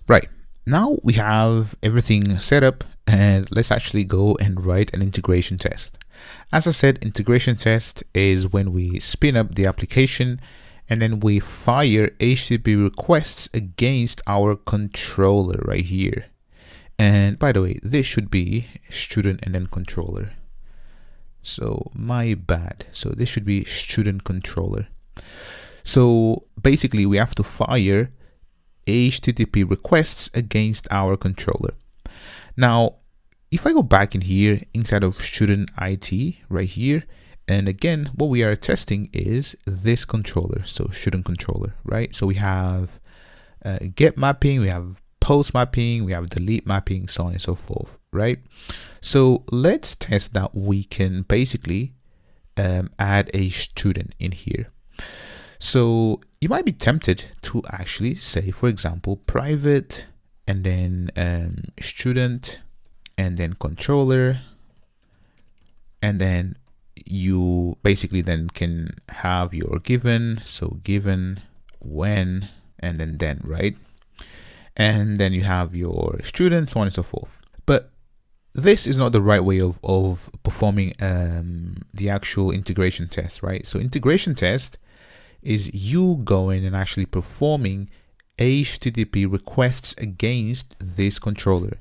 Right, now we have everything set up, and let's actually go and write an integration test. As I said, integration test is when we spin up the application and then we fire HTTP requests against our controller right here. And by the way, this should be student and then controller. So my bad. So this should be student controller. So basically we have to fire HTTP requests against our controller. Now, if I go back in here inside of student IT right here, and again, what we are testing is this controller. So student controller, right? So we have get mapping, we have post mapping, we have delete mapping, so on and so forth, right? So let's test that we can basically add a student in here. So you might be tempted to actually say, for example, private and then student and then controller, and then you basically then can have your given, so given when and then, right? And then you have your student, so on and so forth. But this is not the right way of performing the actual integration test, right? So integration test is you going and actually performing HTTP requests against this controller.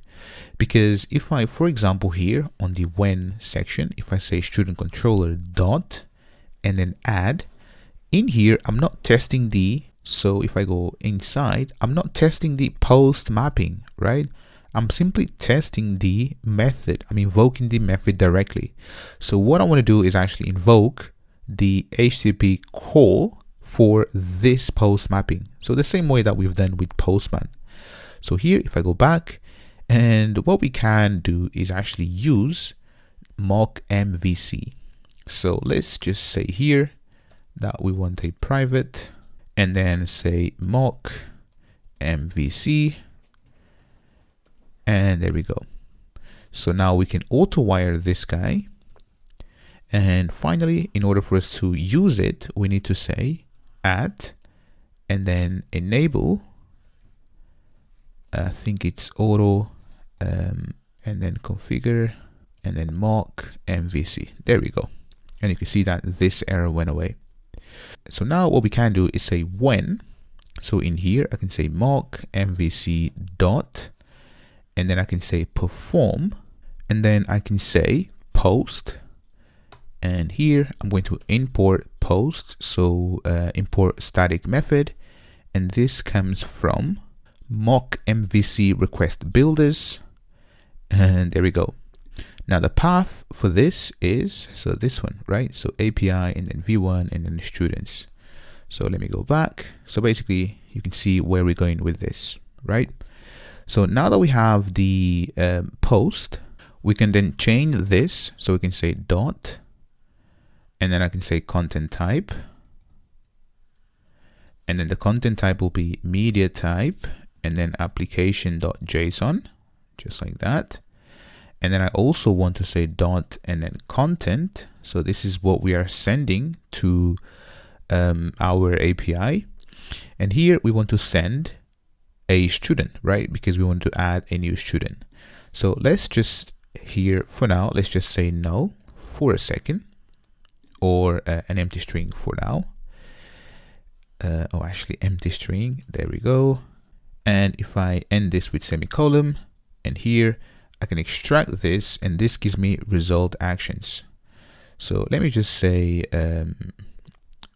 Because if I, for example, here on the when section, if I say student controller dot and then add, in here I'm not testing the, so if I go inside, I'm not testing the post mapping, right? I'm simply testing the method. I'm invoking the method directly. So what I want to do is actually invoke the HTTP call for this post mapping. So the same way that we've done with Postman. So here, if I go back, and what we can do is actually use mock MVC. So let's just say here that we want a private and then say mock MVC. And there we go. So now we can auto wire this guy. And finally, in order for us to use it, we need to say add and then enable. I think it's auto and then configure and then mock MVC. There we go. And you can see that this error went away. So now what we can do is say when. So in here, I can say mock MVC dot, and then I can say perform, and then I can say post. And here I'm going to import post. So import static method. And this comes from mock MVC request builders. And there we go. Now the path for this is, so this one, right? So API and then V1 and then students. So let me go back. So basically you can see where we're going with this, right? So now that we have the post, we can then change this. So we can say dot, and then I can say content type. And then the content type will be media type and then application.json, just like that. And then I also want to say dot and then content. So this is what we are sending to our API. And here we want to send a student, right? Because we want to add a new student. So let's just here for now, let's just say null for a second, or an empty string for now. Actually empty string, there we go. And if I end this with semicolon, and here I can extract this, and this gives me result actions. So let me just say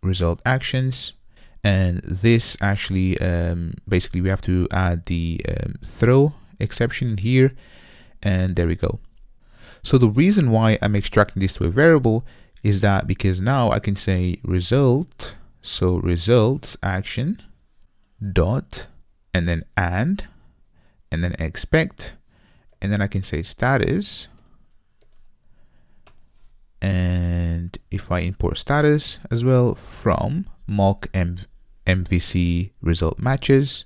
result actions, and this actually basically we have to add the throw exception here, and there we go. So the reason why I'm extracting this to a variable is that because now I can say result, so results action dot and then and then expect, and then I can say status, and if I import status as well from mock MVC result matches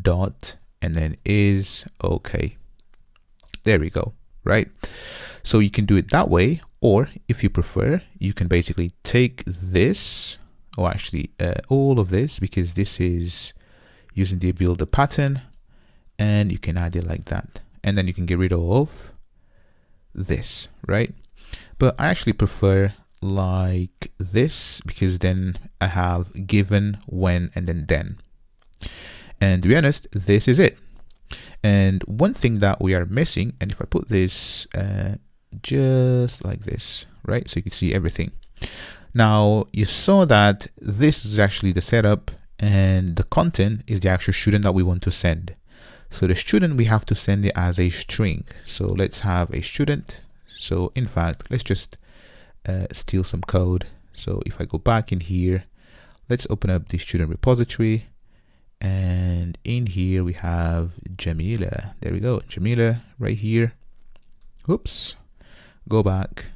dot and then is okay. There we go, right? So you can do it that way, or if you prefer, you can basically take this, or actually all of this, because this is using the builder pattern, and you can add it like that. And then you can get rid of this, right? But I actually prefer like this, because then I have given, when, and then. And to be honest, this is it. And one thing that we are missing, and if I put this just like this, right? So you can see everything. Now you saw that this is actually the setup, and the content is the actual student that we want to send. So the student, we have to send it as a string. So let's have a student. So in fact, let's just steal some code. So if I go back in here, let's open up the student repository, and in here we have Jamila. There we go, Jamila right here. Oops, go back,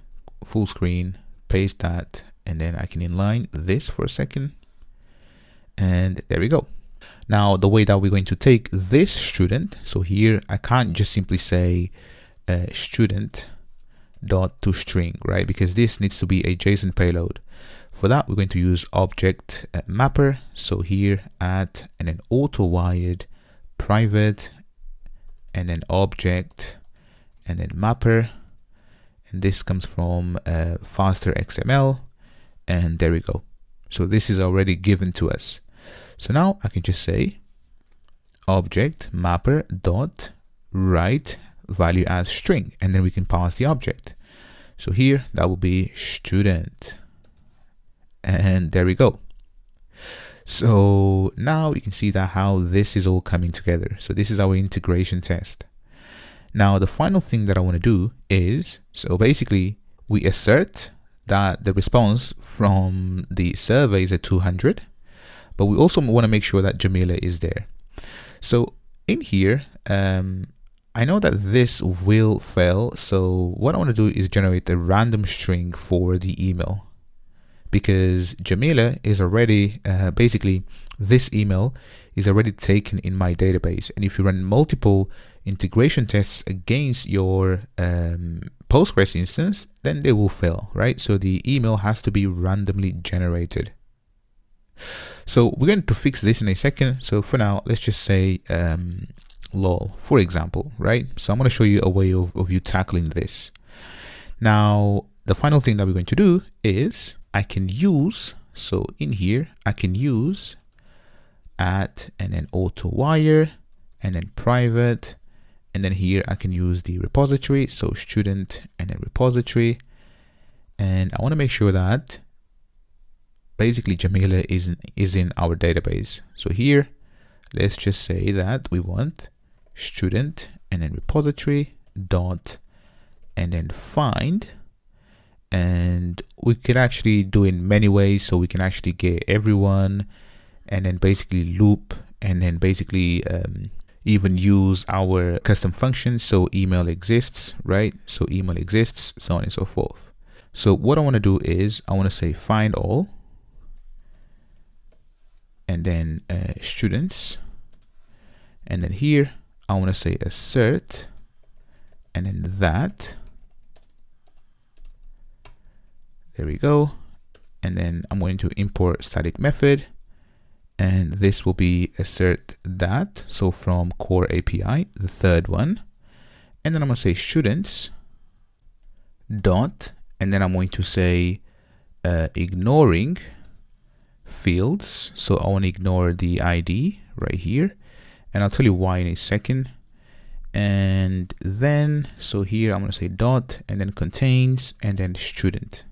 full screen, paste that, and then I can inline this for a second, and there we go. Now the way that we're going to take this student, so here I can't just simply say student dot to string, right? Because this needs to be a JSON payload. For that, we're going to use object mapper. So here add, and then auto wired private, and then object, and then mapper. And this comes from faster XML, and there we go. So this is already given to us. So now I can just say object mapper dot write value as string, and then we can pass the object. So here that will be student, and there we go. So now you can see that how this is all coming together. So this is our integration test. Now the final thing that I want to do is, so basically we assert that the response from the survey is at 200, but we also want to make sure that Jamila is there. So in here, I know that this will fail. So what I want to do is generate a random string for the email, because Jamila is already, basically this email is already taken in my database. And if you run multiple integration tests against your Postgres instance, then they will fail, right? So the email has to be randomly generated. So we're going to fix this in a second. So for now, let's just say lol, for example, right? So I'm going to show you a way of you tackling this. Now, the final thing that we're going to do is I can use, so in here, I can use at, and then auto wire, and then private, and then here I can use the repository. So student, and then repository. And I want to make sure that basically Jamila is in our database. So here, let's just say that we want student, and then repository dot, and then find. And we can actually do in many ways. So we can actually get everyone, and then basically loop, and then basically even use our custom function. So email exists, right? So email exists, so on and so forth. So what I want to do is I want to say find all, and then students, and then here I want to say assert, and then that. There we go. And then I'm going to import static method, and this will be assert that. So from core API, the third one. And then I'm going to say students dot, and then I'm going to say ignoring fields. So I want to ignore the ID right here, and I'll tell you why in a second. And then, so here I'm going to say dot, and then contains, and then student.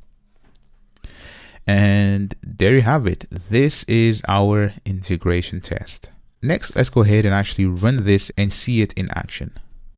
And there you have it. This is our integration test. Next, let's go ahead and actually run this and see it in action.